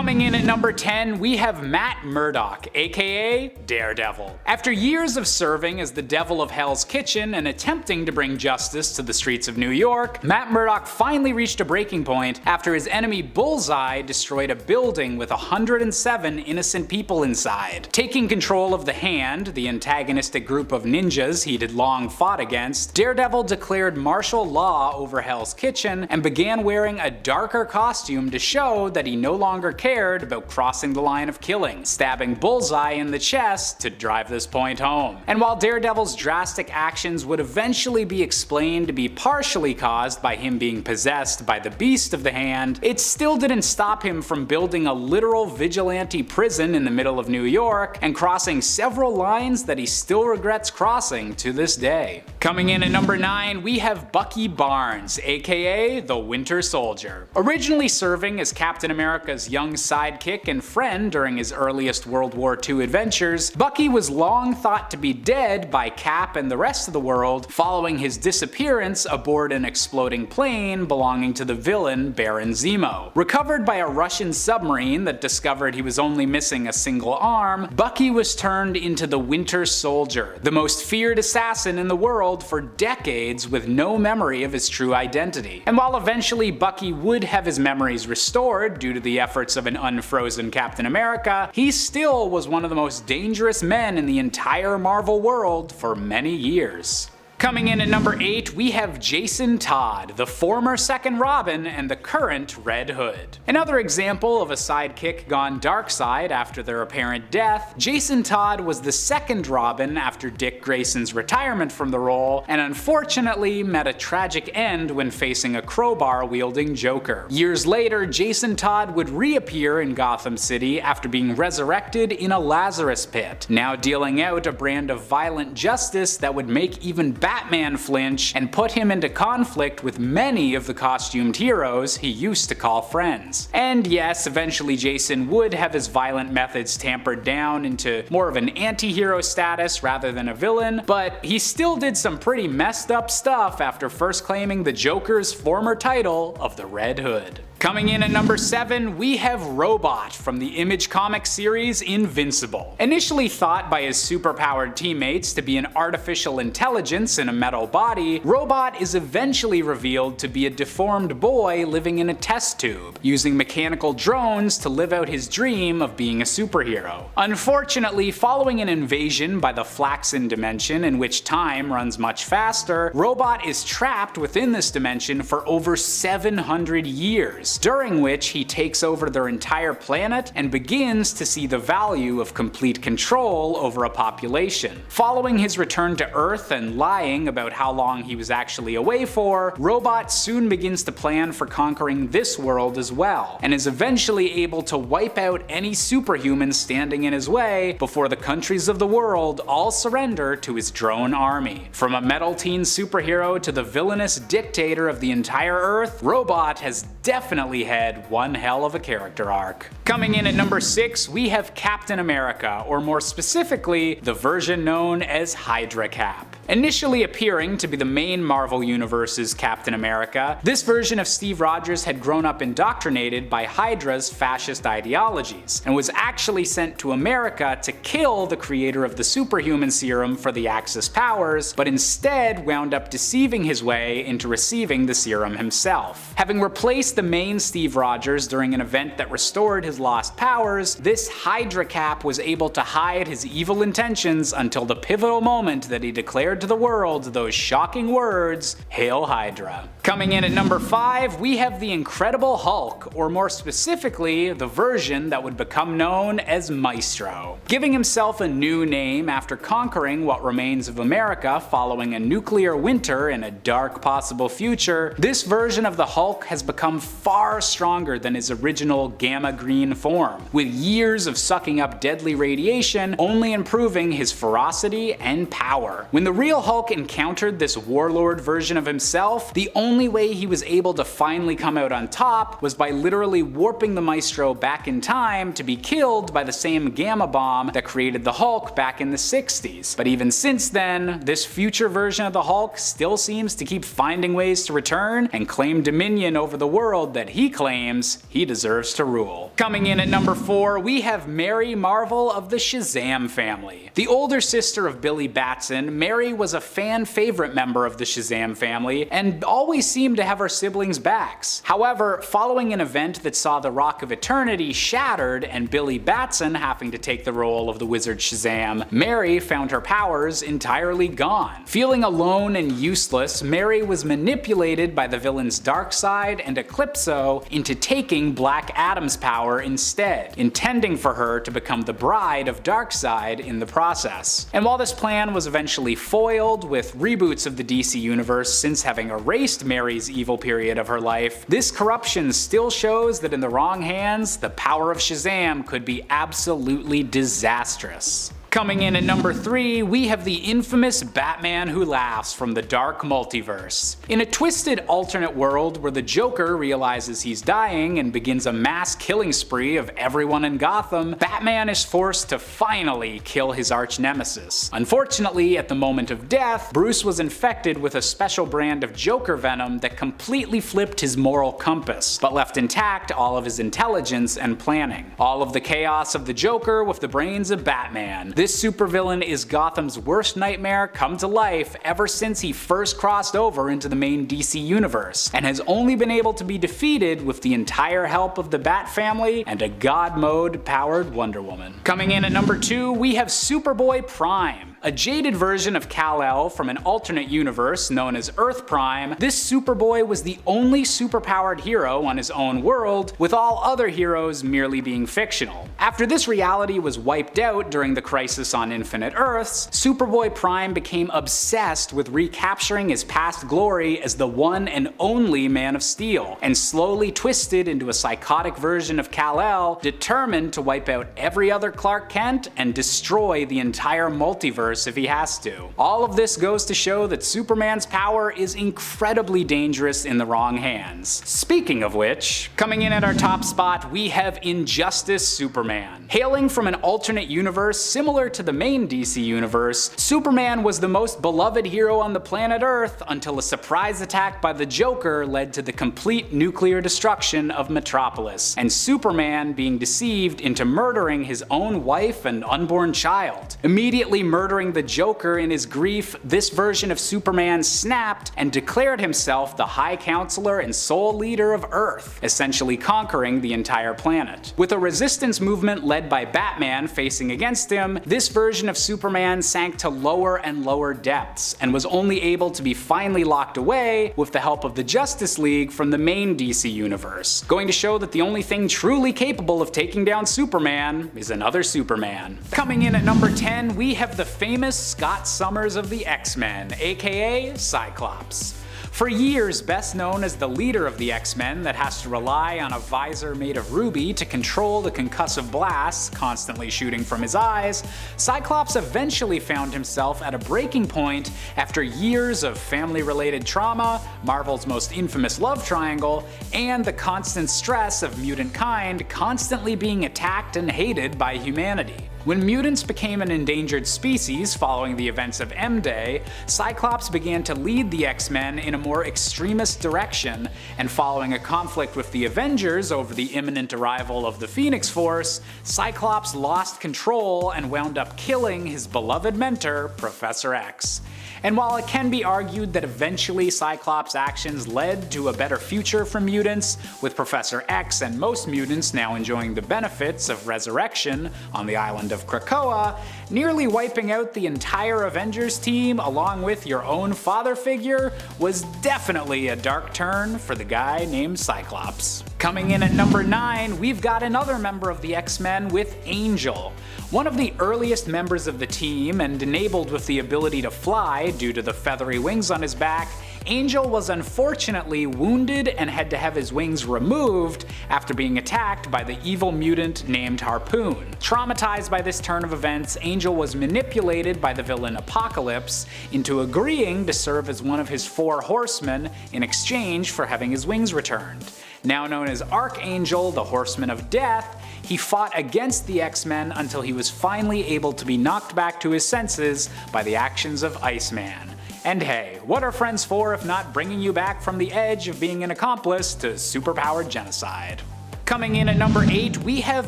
Coming in at number 10, we have Matt Murdock, aka Daredevil. After years of serving as the devil of Hell's Kitchen and attempting to bring justice to the streets of New York, Matt Murdock finally reached a breaking point after his enemy Bullseye destroyed a building with 107 innocent people inside. Taking control of the Hand, the antagonistic group of ninjas he'd long fought against, Daredevil declared martial law over Hell's Kitchen and began wearing a darker costume to show that he no longer cared about crossing the line of killing, stabbing Bullseye in the chest to drive this point home. And while Daredevil's drastic actions would eventually be explained to be partially caused by him being possessed by the beast of the Hand, it still didn't stop him from building a literal vigilante prison in the middle of New York and crossing several lines that he still regrets crossing to this day. Coming in at number 9, we have Bucky Barnes, aka the Winter Soldier. Originally serving as Captain America's young sidekick and friend during his earliest World War II adventures, Bucky was long thought to be dead by Cap and the rest of the world following his disappearance aboard an exploding plane belonging to the villain Baron Zemo. Recovered by a Russian submarine that discovered he was only missing a single arm, Bucky was turned into the Winter Soldier, the most feared assassin in the world for decades with no memory of his true identity. And while eventually Bucky would have his memories restored due to the efforts of an unfrozen Captain America, he still was one of the most dangerous men in the entire Marvel world for many years. Coming in at number 8, we have Jason Todd, the former second Robin and the current Red Hood. Another example of a sidekick gone dark side after their apparent death, Jason Todd was the second Robin after Dick Grayson's retirement from the role, and unfortunately met a tragic end when facing a crowbar-wielding Joker. Years later, Jason Todd would reappear in Gotham City after being resurrected in a Lazarus pit, now dealing out a brand of violent justice that would make even Batman flinch and put him into conflict with many of the costumed heroes he used to call friends. And yes, eventually Jason would have his violent methods tampered down into more of an anti-hero status rather than a villain, but he still did some pretty messed up stuff after first claiming the Joker's former title of the Red Hood. Coming in at number 7, we have Robot from the Image comic series Invincible. Initially thought by his superpowered teammates to be an artificial intelligence in a metal body, Robot is eventually revealed to be a deformed boy living in a test tube, using mechanical drones to live out his dream of being a superhero. Unfortunately, following an invasion by the Flaxen dimension in which time runs much faster, Robot is trapped within this dimension for over 700 years. During which he takes over their entire planet and begins to see the value of complete control over a population. Following his return to Earth and lying about how long he was actually away for, Robot soon begins to plan for conquering this world as well, and is eventually able to wipe out any superhumans standing in his way before the countries of the world all surrender to his drone army. From a metal teen superhero to the villainous dictator of the entire Earth, Robot has definitely had one hell of a character arc. Coming in at number 6, we have Captain America, or more specifically, the version known as Hydra Cap. Initially appearing to be the main Marvel Universe's Captain America, this version of Steve Rogers had grown up indoctrinated by Hydra's fascist ideologies, and was actually sent to America to kill the creator of the superhuman serum for the Axis powers, but instead wound up deceiving his way into receiving the serum himself. Having replaced the main Steve Rogers during an event that restored his lost powers, this Hydra Cap was able to hide his evil intentions until the pivotal moment that he declared to the world those shocking words, "Hail Hydra." Coming in at number 5, we have the Incredible Hulk, or more specifically, the version that would become known as Maestro. Giving himself a new name after conquering what remains of America following a nuclear winter in a dark possible future, this version of the Hulk has become far stronger than his original gamma-green form, with years of sucking up deadly radiation only improving his ferocity and power. When the real Hulk encountered this warlord version of himself, the only only way he was able to finally come out on top was by literally warping the Maestro back in time to be killed by the same gamma bomb that created the Hulk back in the 60s. But even since then, this future version of the Hulk still seems to keep finding ways to return and claim dominion over the world that he claims he deserves to rule. Coming in at number 4, we have Mary Marvel of the Shazam family. The older sister of Billy Batson, Mary was a fan favorite member of the Shazam family and always seemed to have her siblings' backs. However, following an event that saw the Rock of Eternity shattered and Billy Batson having to take the role of the Wizard Shazam, Mary found her powers entirely gone. Feeling alone and useless, Mary was manipulated by the villains Darkseid and Eclipso into taking Black Adam's power instead, intending for her to become the bride of Darkseid in the process. And while this plan was eventually foiled with reboots of the DC universe since having erased Mary's evil period of her life, this corruption still shows that in the wrong hands, the power of Shazam could be absolutely disastrous. Coming in at number 3, we have the infamous Batman Who Laughs from the Dark Multiverse. In a twisted alternate world where the Joker realizes he's dying and begins a mass killing spree of everyone in Gotham, Batman is forced to finally kill his arch-nemesis. Unfortunately, at the moment of death, Bruce was infected with a special brand of Joker venom that completely flipped his moral compass, but left intact all of his intelligence and planning. All of the chaos of the Joker with the brains of Batman. This supervillain is Gotham's worst nightmare come to life ever since he first crossed over into the main DC universe, and has only been able to be defeated with the entire help of the Bat family and a God mode powered Wonder Woman. Coming in at number 2, we have Superboy Prime. A jaded version of Kal-El from an alternate universe known as Earth Prime, this Superboy was the only superpowered hero on his own world, with all other heroes merely being fictional. After this reality was wiped out during the Crisis on Infinite Earths, Superboy Prime became obsessed with recapturing his past glory as the one and only Man of Steel, and slowly twisted into a psychotic version of Kal-El, determined to wipe out every other Clark Kent and destroy the entire multiverse if he has to. All of this goes to show that Superman's power is incredibly dangerous in the wrong hands. Speaking of which, coming in at our top spot, we have Injustice Superman. Hailing from an alternate universe similar to the main DC universe, Superman was the most beloved hero on the planet Earth until a surprise attack by the Joker led to the complete nuclear destruction of Metropolis, and Superman being deceived into murdering his own wife and unborn child. Immediately murdering the Joker in his grief, this version of Superman snapped and declared himself the High Counselor and sole leader of Earth, essentially conquering the entire planet. With a resistance movement led by Batman facing against him, this version of Superman sank to lower and lower depths, and was only able to be finally locked away with the help of the Justice League from the main DC universe, going to show that the only thing truly capable of taking down Superman is another Superman. Coming in at number 10, we have the famous Scott Summers of the X-Men, aka Cyclops. For years best known as the leader of the X-Men that has to rely on a visor made of ruby to control the concussive blasts constantly shooting from his eyes, Cyclops eventually found himself at a breaking point after years of family-related trauma, Marvel's most infamous love triangle, and the constant stress of mutant kind constantly being attacked and hated by humanity. When mutants became an endangered species following the events of M-Day, Cyclops began to lead the X-Men in a more extremist direction, and following a conflict with the Avengers over the imminent arrival of the Phoenix Force, Cyclops lost control and wound up killing his beloved mentor, Professor X. And while it can be argued that eventually Cyclops' actions led to a better future for mutants, with Professor X and most mutants now enjoying the benefits of resurrection on the island of Krakoa, nearly wiping out the entire Avengers team along with your own father figure was definitely a dark turn for the guy named Cyclops. Coming in at number 9, we've got another member of the X-Men with Angel. One of the earliest members of the team and enabled with the ability to fly due to the feathery wings on his back, Angel was unfortunately wounded and had to have his wings removed after being attacked by the evil mutant named Harpoon. Traumatized by this turn of events, Angel was manipulated by the villain Apocalypse into agreeing to serve as one of his 4 horsemen in exchange for having his wings returned. Now known as Archangel, the Horseman of Death, he fought against the X-Men until he was finally able to be knocked back to his senses by the actions of Iceman. And hey, what are friends for if not bringing you back from the edge of being an accomplice to superpowered genocide? Coming in at number 8, we have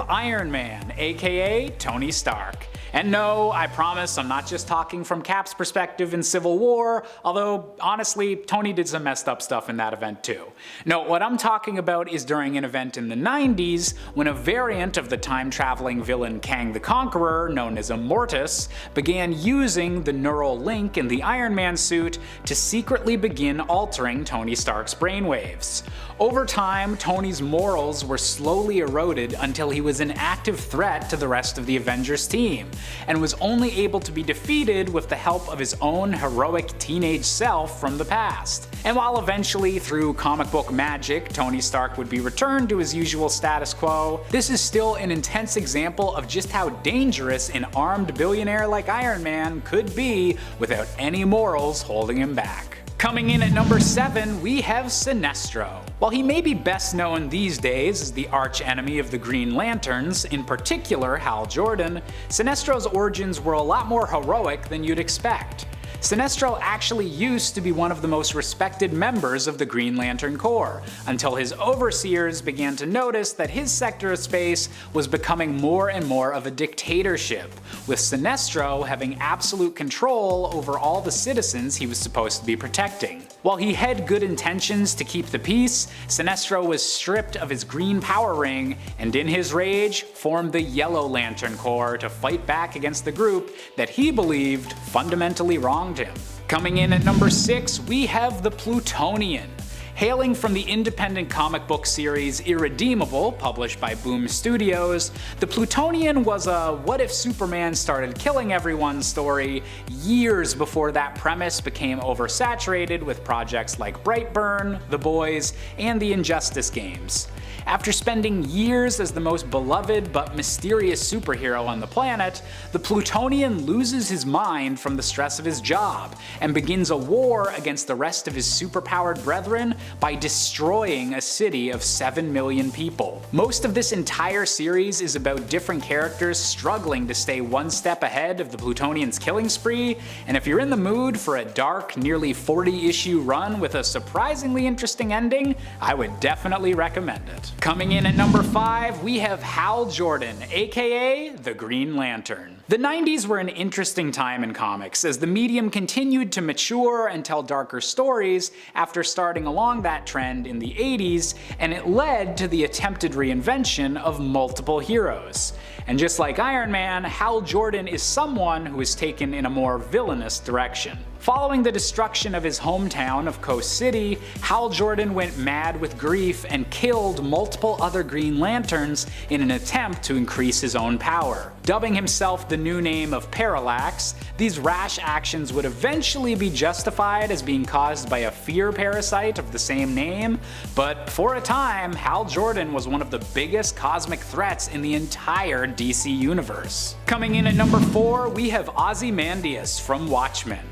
Iron Man, aka Tony Stark. And no, I promise I'm not just talking from Cap's perspective in Civil War, although honestly, Tony did some messed up stuff in that event too. No, what I'm talking about is during an event in the 90s when a variant of the time-traveling villain Kang the Conqueror, known as Immortus, began using the neural link in the Iron Man suit to secretly begin altering Tony Stark's brainwaves. Over time, Tony's morals were slowly eroded until he was an active threat to the rest of the Avengers team, and was only able to be defeated with the help of his own heroic teenage self from the past. And while eventually, through comic book magic, Tony Stark would be returned to his usual status quo, this is still an intense example of just how dangerous an armed billionaire like Iron Man could be without any morals holding him back. Coming in at number 7, we have Sinestro. While he may be best known these days as the arch-enemy of the Green Lanterns, in particular Hal Jordan, Sinestro's origins were a lot more heroic than you'd expect. Sinestro actually used to be one of the most respected members of the Green Lantern Corps, until his overseers began to notice that his sector of space was becoming more and more of a dictatorship, with Sinestro having absolute control over all the citizens he was supposed to be protecting. While he had good intentions to keep the peace, Sinestro was stripped of his green power ring, and in his rage formed the Yellow Lantern Corps to fight back against the group that he believed fundamentally wronged him. Coming in at number 6, we have the Plutonian. Hailing from the independent comic book series Irredeemable, published by Boom Studios, the Plutonian was a what if Superman started killing everyone story years before that premise became oversaturated with projects like Brightburn, The Boys, and the Injustice games. After spending years as the most beloved but mysterious superhero on the planet, the Plutonian loses his mind from the stress of his job and begins a war against the rest of his superpowered brethren by destroying a city of 7 million people. Most of this entire series is about different characters struggling to stay one step ahead of the Plutonian's killing spree, and if you're in the mood for a dark, nearly 40-issue run with a surprisingly interesting ending, I would definitely recommend it. Coming in at number 5, we have Hal Jordan, aka the Green Lantern. The 90s were an interesting time in comics, as the medium continued to mature and tell darker stories after starting along that trend in the 80s, and it led to the attempted reinvention of multiple heroes. And just like Iron Man, Hal Jordan is someone who is taken in a more villainous direction. Following the destruction of his hometown of Coast City, Hal Jordan went mad with grief and killed multiple other Green Lanterns in an attempt to increase his own power. Dubbing himself the new name of Parallax, these rash actions would eventually be justified as being caused by a fear parasite of the same name, but for a time, Hal Jordan was one of the biggest cosmic threats in the entire DC universe. Coming in at number 4, we have Ozymandias from Watchmen.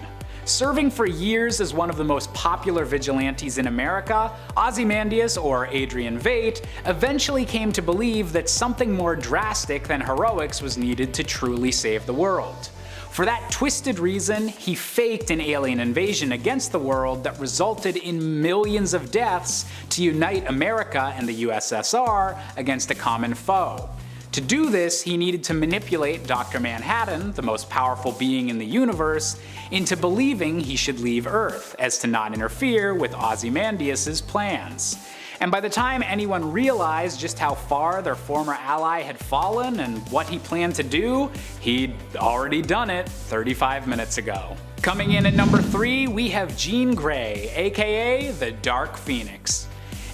Serving for years as one of the most popular vigilantes in America, Ozymandias, or Adrian Veidt, eventually came to believe that something more drastic than heroics was needed to truly save the world. For that twisted reason, he faked an alien invasion against the world that resulted in millions of deaths to unite America and the USSR against a common foe. To do this, he needed to manipulate Dr. Manhattan, the most powerful being in the universe, into believing he should leave Earth, as to not interfere with Ozymandias' plans. And by the time anyone realized just how far their former ally had fallen and what he planned to do, he'd already done it 35 minutes ago. Coming in at number 3, we have Jean Grey, aka the Dark Phoenix.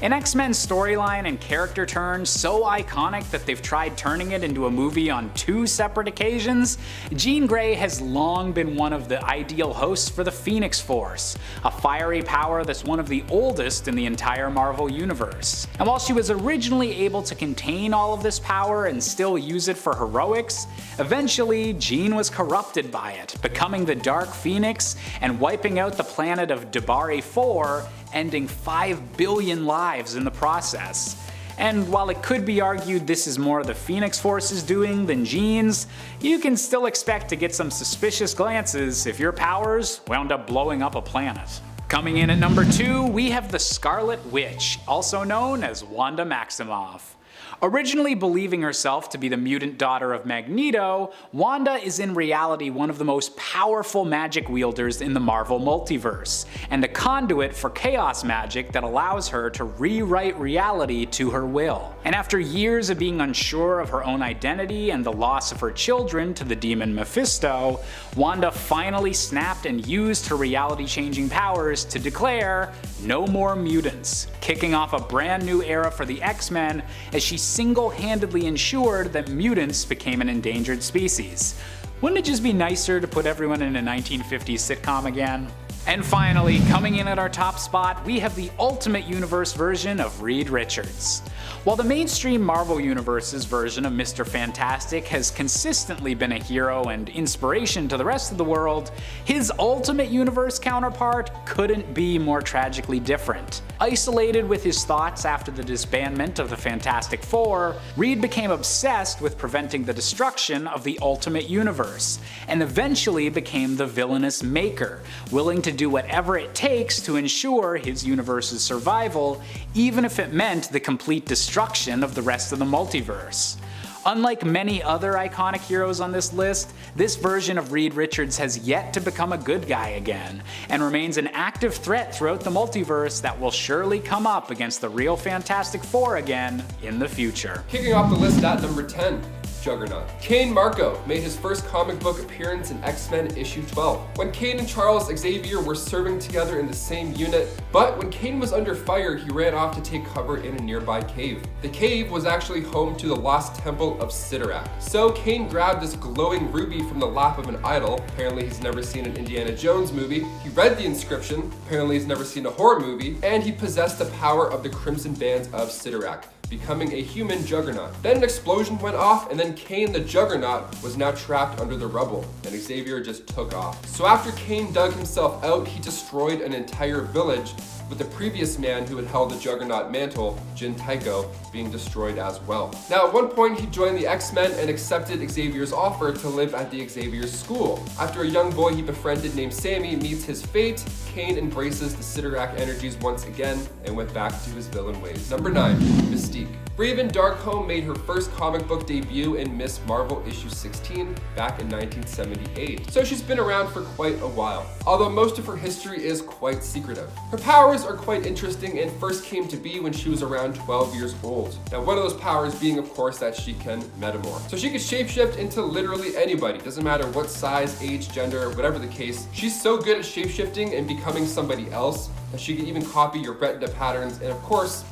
An X-Men storyline and character turn so iconic that they've tried turning it into a movie on 2 separate occasions, Jean Grey has long been one of the ideal hosts for the Phoenix Force, a fiery power that's one of the oldest in the entire Marvel universe. And while she was originally able to contain all of this power and still use it for heroics, eventually Jean was corrupted by it, becoming the Dark Phoenix and wiping out the planet of Debari 4, ending 5 billion lives in the process. And while it could be argued this is more the Phoenix Force's doing than Jean's, you can still expect to get some suspicious glances if your powers wound up blowing up a planet. Coming in at number 2, we have the Scarlet Witch, also known as Wanda Maximoff. Originally believing herself to be the mutant daughter of Magneto, Wanda is in reality one of the most powerful magic wielders in the Marvel multiverse, and a conduit for chaos magic that allows her to rewrite reality to her will. And after years of being unsure of her own identity and the loss of her children to the demon Mephisto, Wanda finally snapped and used her reality-changing powers to declare no more mutants, kicking off a brand new era for the X-Men as she single-handedly ensured that mutants became an endangered species. Wouldn't it just be nicer to put everyone in a 1950s sitcom again? And finally, coming in at our top spot, we have the Ultimate Universe version of Reed Richards. While the mainstream Marvel Universe's version of Mr. Fantastic has consistently been a hero and inspiration to the rest of the world, his Ultimate Universe counterpart couldn't be more tragically different. Isolated with his thoughts after the disbandment of the Fantastic Four, Reed became obsessed with preventing the destruction of the Ultimate Universe, and eventually became the villainous Maker, willing to do whatever it takes to ensure his universe's survival, even if it meant the complete destruction of the rest of the multiverse. Unlike many other iconic heroes on this list, this version of Reed Richards has yet to become a good guy again, and remains an active threat throughout the multiverse that will surely come up against the real Fantastic Four again in the future. Kicking off the list at number 10. Juggernaut. Kane Marco made his first comic book appearance in X-Men issue 12, when Kane and Charles Xavier were serving together in the same unit, but when Kane was under fire, he ran off to take cover in a nearby cave. The cave was actually home to the lost temple of Cyttorak. So Kane grabbed this glowing ruby from the lap of an idol. Apparently he's never seen an Indiana Jones movie. He read the inscription. Apparently he's never seen a horror movie. And he possessed the power of the Crimson Bands of Cyttorak, becoming a human Juggernaut. Then an explosion went off, and then Kane the Juggernaut was now trapped under the rubble, and Xavier just took off. So after Kane dug himself out, he destroyed an entire village, with the previous man who had held the Juggernaut mantle, Jin Taiko, being destroyed as well. Now at one point he joined the X-Men and accepted Xavier's offer to live at the Xavier's school. After a young boy he befriended named Sammy meets his fate, Kane embraces the Cyttorak energies once again and went back to his villain ways. Number 9. Mystique. Raven Darkholme made her first comic book debut in Miss Marvel issue 16 back in 1978, so she's been around for quite a while, although most of her history is quite secretive. Her powers are quite interesting and first came to be when she was around 12 years old. Now one of those powers being of course that she can metamorph. So she can shapeshift into literally anybody, doesn't matter what size, age, gender, whatever the case. She's so good at shapeshifting and becoming somebody else that she can even copy your retina patterns and of course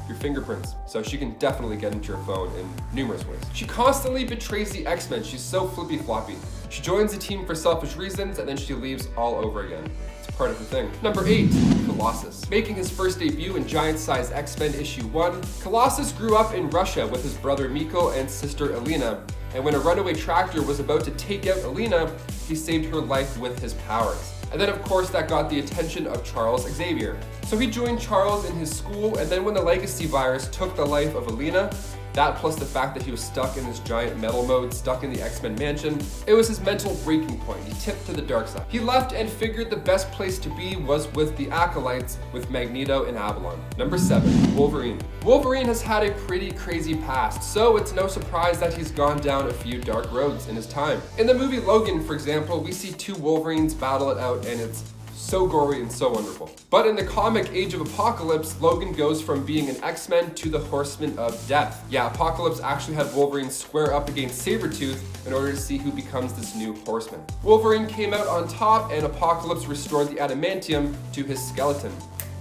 your fingerprints. So she can definitely get into your phone in numerous ways. She constantly betrays the X-Men. She's so flippy floppy. She joins the team for selfish reasons and then she leaves all over again. It's part of the thing. Number 8, Colossus. Making his first debut in Giant Size X-Men issue 1, Colossus grew up in Russia with his brother Miko and sister Alina. And when a runaway tractor was about to take out Alina, he saved her life with his powers. And then of course that got the attention of Charles Xavier. So he joined Charles in his school, and then when the legacy virus took the life of Alina, that plus the fact that he was stuck in this giant metal mode, stuck in the X-Men mansion, it was his mental breaking point. He tipped to the dark side. He left and figured the best place to be was with the acolytes, with Magneto and Avalon. Number 7, Wolverine. Wolverine has had a pretty crazy past, so it's no surprise that he's gone down a few dark roads in his time. In the movie Logan, for example, we see two Wolverines battle it out, and it's so gory and so wonderful. But in the comic Age of Apocalypse, Logan goes from being an X-Men to the Horseman of Death. Yeah, Apocalypse actually had Wolverine square up against Sabretooth in order to see who becomes this new Horseman. Wolverine came out on top and Apocalypse restored the adamantium to his skeleton.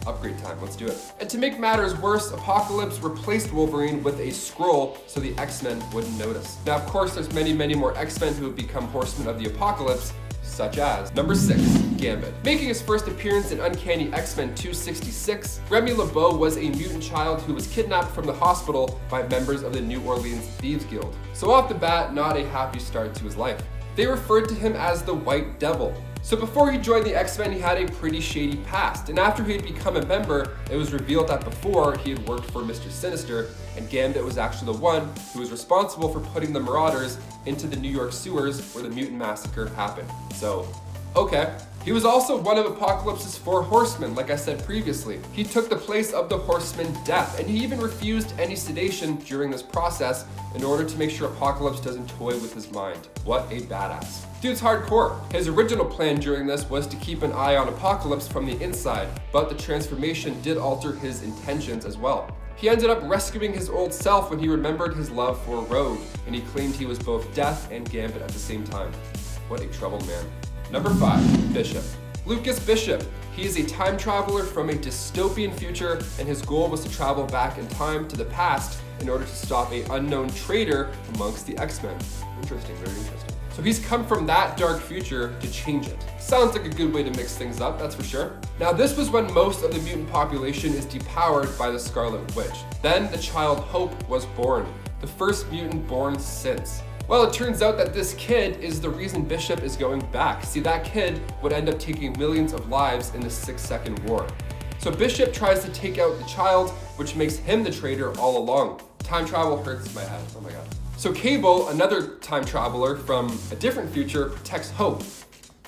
Upgrade time, let's do it. And to make matters worse, Apocalypse replaced Wolverine with a scroll so the X-Men wouldn't notice. Now, of course, there's many more X-Men who have become Horsemen of the Apocalypse, such as number 6, Gambit. Making his first appearance in Uncanny X-Men 266, Remy LeBeau was a mutant child who was kidnapped from the hospital by members of the New Orleans Thieves Guild. So off the bat, not a happy start to his life. They referred to him as the White Devil. So before he joined the X-Men, he had a pretty shady past, and after he had become a member, it was revealed that before he had worked for Mr. Sinister, and Gambit was actually the one who was responsible for putting the Marauders into the New York sewers where the mutant massacre happened. So, okay. He was also one of Apocalypse's 4 horsemen, like I said previously. He took the place of the horseman Death, and he even refused any sedation during this process in order to make sure Apocalypse doesn't toy with his mind. What a badass. Dude's hardcore. His original plan during this was to keep an eye on Apocalypse from the inside, but the transformation did alter his intentions as well. He ended up rescuing his old self when he remembered his love for Rogue, and he claimed he was both Death and Gambit at the same time. What a troubled man. Number 5, Bishop. Lucas Bishop. He is a time traveler from a dystopian future, and his goal was to travel back in time to the past in order to stop an unknown traitor amongst the X-Men. Interesting, very interesting. So he's come from that dark future to change it. Sounds like a good way to mix things up, that's for sure. Now this was when most of the mutant population is depowered by the Scarlet Witch. Then the child Hope was born, the first mutant born since. Well, it turns out that this kid is the reason Bishop is going back. See, that kid would end up taking millions of lives in the 6-second war. So Bishop tries to take out the child, which makes him the traitor all along. Time travel hurts my head, oh my god. So Cable, another time traveler from a different future, protects Hope.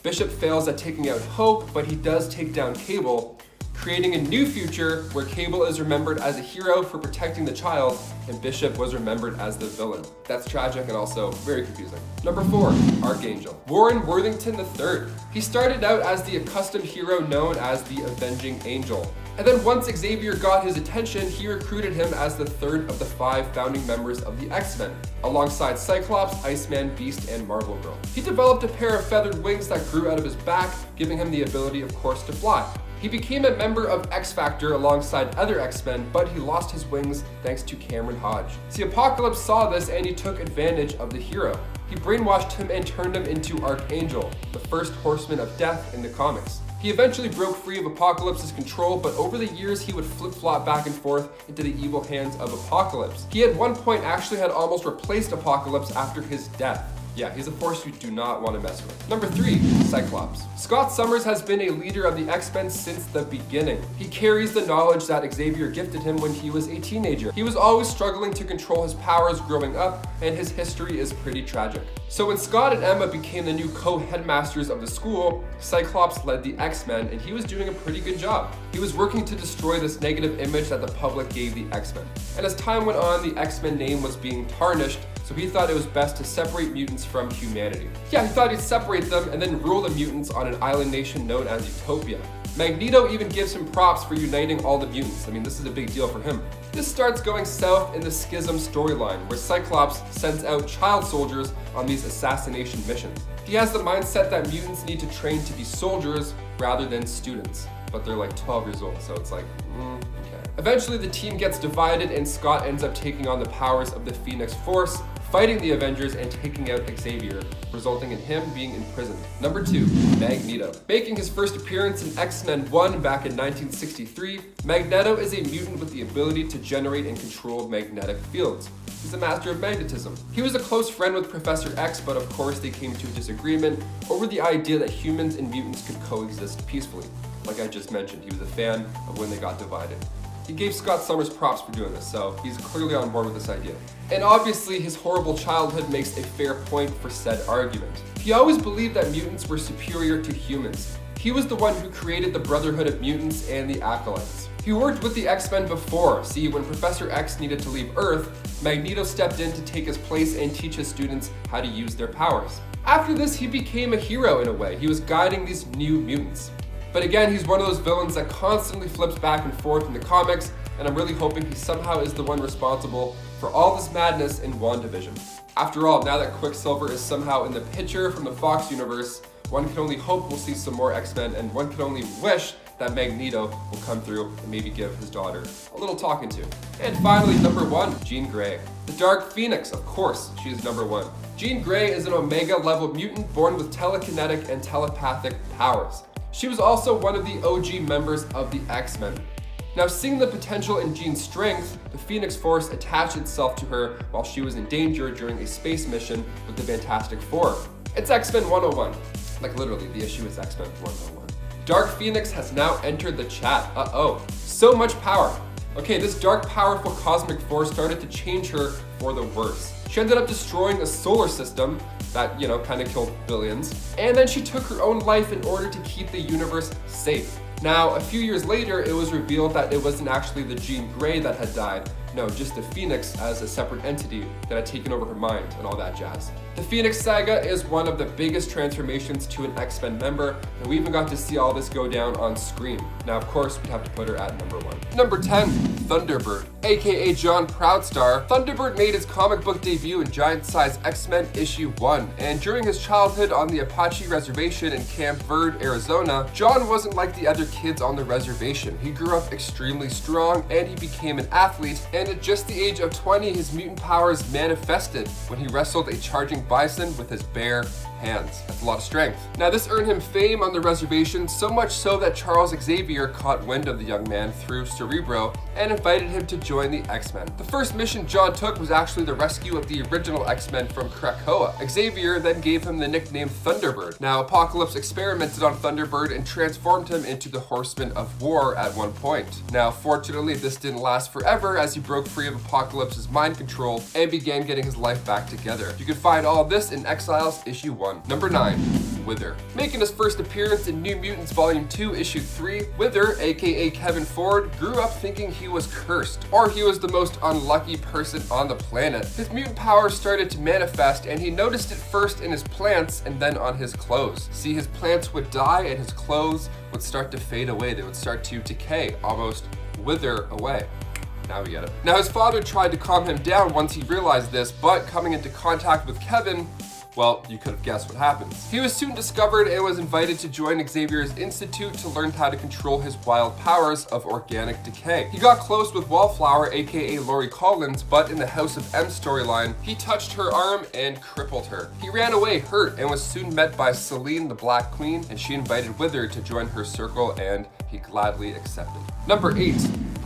Bishop fails at taking out Hope, but he does take down Cable, creating a new future where Cable is remembered as a hero for protecting the child, and Bishop was remembered as the villain. That's tragic and also very confusing. Number 4, Archangel. Warren Worthington III. He started out as the accustomed hero known as the Avenging Angel. And then once Xavier got his attention, he recruited him as the 3rd of the 5 founding members of the X-Men, alongside Cyclops, Iceman, Beast, and Marvel Girl. He developed a pair of feathered wings that grew out of his back, giving him the ability, of course, to fly. He became a member of X-Factor alongside other X-Men, but he lost his wings thanks to Cameron Hodge. See, Apocalypse saw this and he took advantage of the hero. He brainwashed him and turned him into Archangel, the first horseman of death in the comics. He eventually broke free of Apocalypse's control, but over the years he would flip-flop back and forth into the evil hands of Apocalypse. He at one point actually had almost replaced Apocalypse after his death. Yeah, he's a force you do not want to mess with. Number 3, Cyclops. Scott Summers has been a leader of the X-Men since the beginning. He carries the knowledge that Xavier gifted him when he was a teenager. He was always struggling to control his powers growing up, and his history is pretty tragic. So when Scott and Emma became the new co-headmasters of the school, Cyclops led the X-Men, and he was doing a pretty good job. He was working to destroy this negative image that the public gave the X-Men. And as time went on, the X-Men name was being tarnished, so he thought it was best to separate mutants from humanity. Yeah, he thought he'd separate them and then rule the mutants on an island nation known as Utopia. Magneto even gives him props for uniting all the mutants. I mean, this is a big deal for him. This starts going south in the Schism storyline, where Cyclops sends out child soldiers on these assassination missions. He has the mindset that mutants need to train to be soldiers rather than students, but they're like 12 years old, so it's like, okay. Eventually the team gets divided and Scott ends up taking on the powers of the Phoenix Force, fighting the Avengers and taking out Xavier, resulting in him being imprisoned. Number 2, Magneto. Making his first appearance in X-Men 1 back in 1963, Magneto is a mutant with the ability to generate and control magnetic fields. He's a master of magnetism. He was a close friend with Professor X, but of course they came to a disagreement over the idea that humans and mutants could coexist peacefully. Like I just mentioned, he was a fan of when they got divided. He gave Scott Summers props for doing this, so he's clearly on board with this idea. And obviously, his horrible childhood makes a fair point for said argument. He always believed that mutants were superior to humans. He was the one who created the Brotherhood of Mutants and the Acolytes. He worked with the X-Men before. See, when Professor X needed to leave Earth, Magneto stepped in to take his place and teach his students how to use their powers. After this, he became a hero in a way. He was guiding these new mutants. But again, he's one of those villains that constantly flips back and forth in the comics, and I'm really hoping he somehow is the one responsible for all this madness in WandaVision. After all, now that Quicksilver is somehow in the picture from the Fox universe, one can only hope we'll see some more X-Men, and one can only wish that Magneto will come through and maybe give his daughter a little talking to. And finally, number 1, Jean Grey. The Dark Phoenix, of course, she is number 1. Jean Grey is an Omega level mutant born with telekinetic and telepathic powers. She was also one of the OG members of the X-Men. Now, seeing the potential in Jean's strength, the Phoenix Force attached itself to her while she was in danger during a space mission with the Fantastic Four. It's X-Men 101. Like literally, the issue is X-Men 101. Dark Phoenix has now entered the chat. Uh-oh. So much power. Okay, this dark, powerful cosmic force started to change her for the worse. She ended up destroying a solar system that, kind of killed billions. And then she took her own life in order to keep the universe safe. Now, a few years later, it was revealed that it wasn't actually the Jean Grey that had died. No, just the Phoenix as a separate entity that had taken over her mind and all that jazz. The Phoenix Saga is one of the biggest transformations to an X-Men member, and we even got to see all this go down on screen. Now, of course, we'd have to put her at number 1. Number 10, Thunderbird. AKA John Proudstar, Thunderbird made his comic book debut in Giant Size X-Men issue 1, and during his childhood on the Apache Reservation in Camp Verde, Arizona, John wasn't like the other kids on the reservation. He grew up extremely strong, and he became an athlete, and at just the age of 20, his mutant powers manifested when he wrestled a charging bison with his bare hands. That's a lot of strength. Now, this earned him fame on the reservation, so much so that Charles Xavier caught wind of the young man through Cerebro and invited him to join the X-Men. The first mission John took was actually the rescue of the original X-Men from Krakoa. Xavier then gave him the nickname Thunderbird. Now, Apocalypse experimented on Thunderbird and transformed him into the Horseman of War at one point. Now, fortunately, this didn't last forever as he broke free of Apocalypse's mind control and began getting his life back together. You can find all of this in Exiles issue 1. Number 9, Wither. Making his first appearance in New Mutants Volume 2, Issue 3, Wither, aka Kevin Ford, grew up thinking he was cursed, or he was the most unlucky person on the planet. His mutant powers started to manifest, and he noticed it first in his plants and then on his clothes. See, his plants would die and his clothes would start to fade away. They would start to decay, almost wither away. Now we get it. Now, his father tried to calm him down once he realized this, but coming into contact with Kevin, well, you could have guessed what happens. He was soon discovered and was invited to join Xavier's Institute to learn how to control his wild powers of organic decay. He got close with Wallflower, aka Laurie Collins, but in the House of M storyline, he touched her arm and crippled her. He ran away hurt and was soon met by Selene, the Black Queen, and she invited Wither to join her circle, and he gladly accepted. Number 8.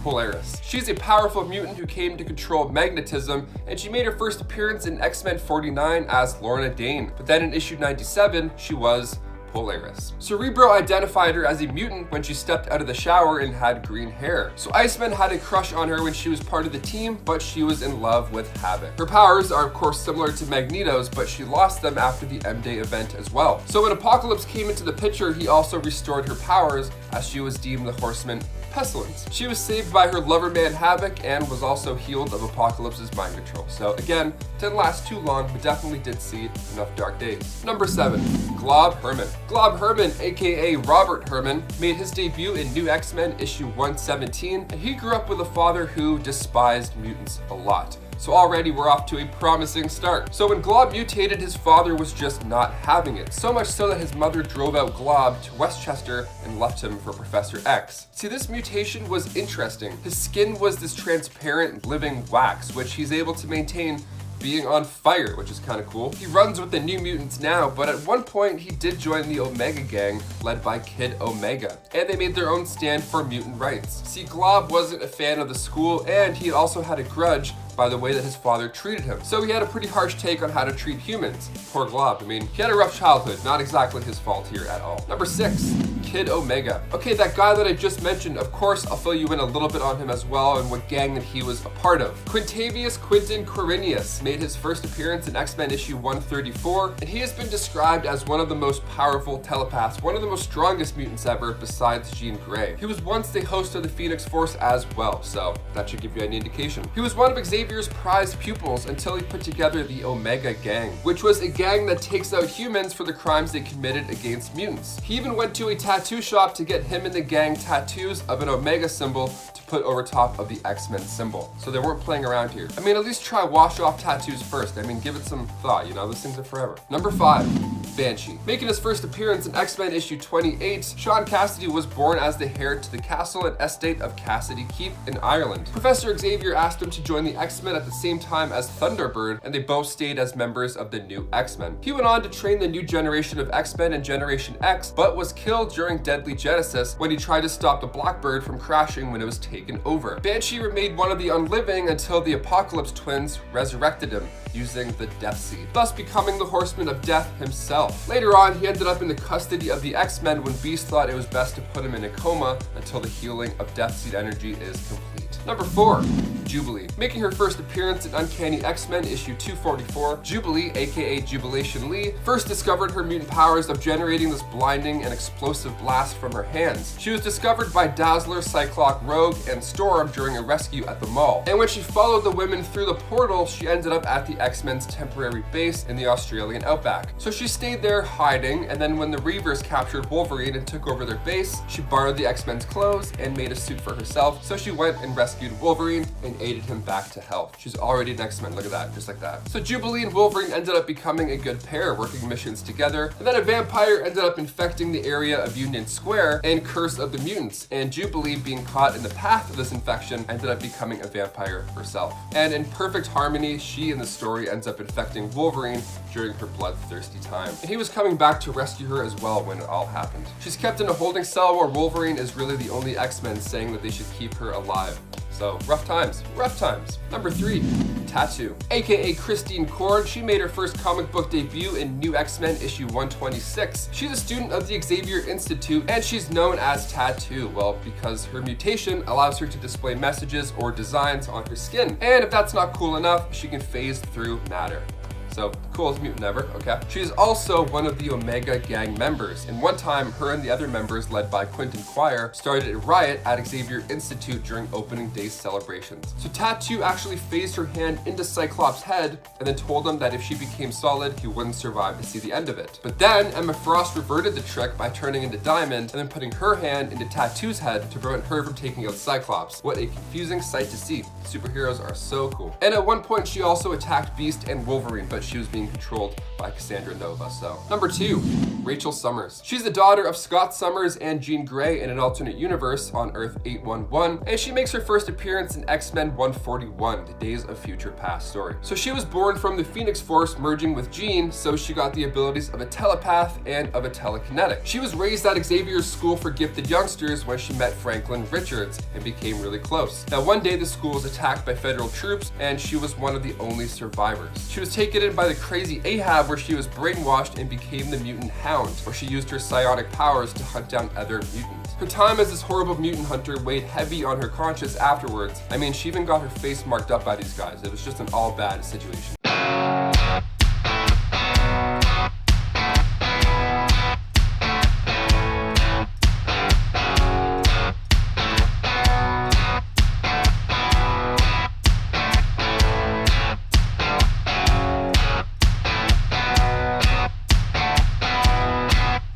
Polaris. She's a powerful mutant who came to control magnetism, and she made her first appearance in X-Men 49 as Lorna Dane. But then in issue 97, she was Polaris. Cerebro identified her as a mutant when she stepped out of the shower and had green hair. So Iceman had a crush on her when she was part of the team, but she was in love with Havoc. Her powers are of course similar to Magneto's, but she lost them after the M-Day event as well. So when Apocalypse came into the picture, he also restored her powers as she was deemed the Horseman Pestilence. She was saved by her lover man Havoc and was also healed of Apocalypse's mind control. So again, didn't last too long, but definitely did see enough dark days. Number 7, Glob Herman. Glob Herman, aka Robert Herman, made his debut in New X-Men issue 117, and he grew up with a father who despised mutants a lot. So already we're off to a promising start. So when Glob mutated, his father was just not having it. So much so that his mother drove out Glob to Westchester and left him for Professor X. See, this mutation was interesting. His skin was this transparent living wax, which he's able to maintain being on fire, which is kind of cool. He runs with the New Mutants now, but at one point he did join the Omega Gang, led by Kid Omega, and they made their own stand for mutant rights. See, Glob wasn't a fan of the school, and he also had a grudge by the way that his father treated him. So he had a pretty harsh take on how to treat humans. Poor Glob. I mean, he had a rough childhood, not exactly his fault here at all. Number 6, Kid Omega. Okay, that guy that I just mentioned, of course, I'll fill you in a little bit on him as well and what gang that he was a part of. Quintavious Quinton Quirinius made his first appearance in X-Men issue 134, and he has been described as one of the most powerful telepaths, one of the most strongest mutants ever besides Jean Grey. He was once the host of the Phoenix Force as well, so that should give you an indication. He was one of Xavier's prized pupils until he put together the Omega Gang, which was a gang that takes out humans for the crimes they committed against mutants. He even went to a tattoo shop to get him and the gang tattoos of an Omega symbol to put over top of the X-Men symbol. So they weren't playing around here. I mean, at least try wash off tattoos first. I mean, give it some thought, you know, those things are forever. Number 5, Banshee. Making his first appearance in X-Men issue 28, Sean Cassidy was born as the heir to the castle and estate of Cassidy Keep in Ireland. Professor Xavier asked him to join the X-Men at the same time as Thunderbird, and they both stayed as members of the new X-Men. He went on to train the new generation of X-Men and Generation X, but was killed during Deadly Genesis when he tried to stop the Blackbird from crashing when it was taken over. Banshee remained one of the unliving until the Apocalypse twins resurrected him using the Death Seed, thus becoming the Horseman of Death himself. Later on, he ended up in the custody of the X-Men when Beast thought it was best to put him in a coma until the healing of Death Seed energy is complete. Number 4, Jubilee. Making her first appearance in Uncanny X-Men issue 244, Jubilee, aka Jubilation Lee, first discovered her mutant powers of generating this blinding and explosive blast from her hands. She was discovered by Dazzler, Cyclops, Rogue, and Storm during a rescue at the mall. And when she followed the women through the portal, she ended up at the X-Men's temporary base in the Australian outback. So she stayed there hiding, and then when the Reavers captured Wolverine and took over their base, she borrowed the X-Men's clothes and made a suit for herself. So she went and rescued Wolverine and aided him back to health. She's already an X-Men, look at that, just like that. So Jubilee and Wolverine ended up becoming a good pair, working missions together, and then a vampire ended up infecting the area of Union Square and Curse of the Mutants, and Jubilee, being caught in the path of this infection, ended up becoming a vampire herself. And in perfect harmony, she in the story ends up infecting Wolverine during her bloodthirsty time. And he was coming back to rescue her as well when it all happened. She's kept in a holding cell where Wolverine is really the only X-Men saying that they should keep her alive. So rough times, rough times. Number 3, Tattoo. AKA Christine Cord, she made her first comic book debut in New X-Men issue 126. She's a student of the Xavier Institute, and she's known as Tattoo, well, because her mutation allows her to display messages or designs on her skin. And if that's not cool enough, she can phase through matter. So, coolest mutant ever, okay. She is also one of the Omega Gang members, and one time, her and the other members, led by Quentin Quire, started a riot at Xavier Institute during opening day celebrations. So Tattoo actually phased her hand into Cyclops' head, and then told him that if she became solid, he wouldn't survive to see the end of it. But then, Emma Frost reverted the trick by turning into Diamond, and then putting her hand into Tattoo's head to prevent her from taking out Cyclops. What a confusing sight to see. Superheroes are so cool. And at one point, she also attacked Beast and Wolverine, but she was being controlled by Cassandra Nova. So number 2, Rachel Summers. She's the daughter of Scott Summers and Jean Grey in an alternate universe on Earth 811, and she makes her first appearance in X-Men 141, the Days of Future Past story. So she was born from the Phoenix Force merging with Jean, so she got the abilities of a telepath and of a telekinetic. She was raised at Xavier's School for Gifted Youngsters when she met Franklin Richards and became really close. Now one day the school was attacked by federal troops, and she was one of the only survivors. She was taken in by the crazy Ahab, where she was brainwashed and became the mutant Hound, where she used her psionic powers to hunt down other mutants. Her time as this horrible mutant hunter weighed heavy on her conscience afterwards. I mean, she even got her face marked up by these guys. It was just an all bad situation.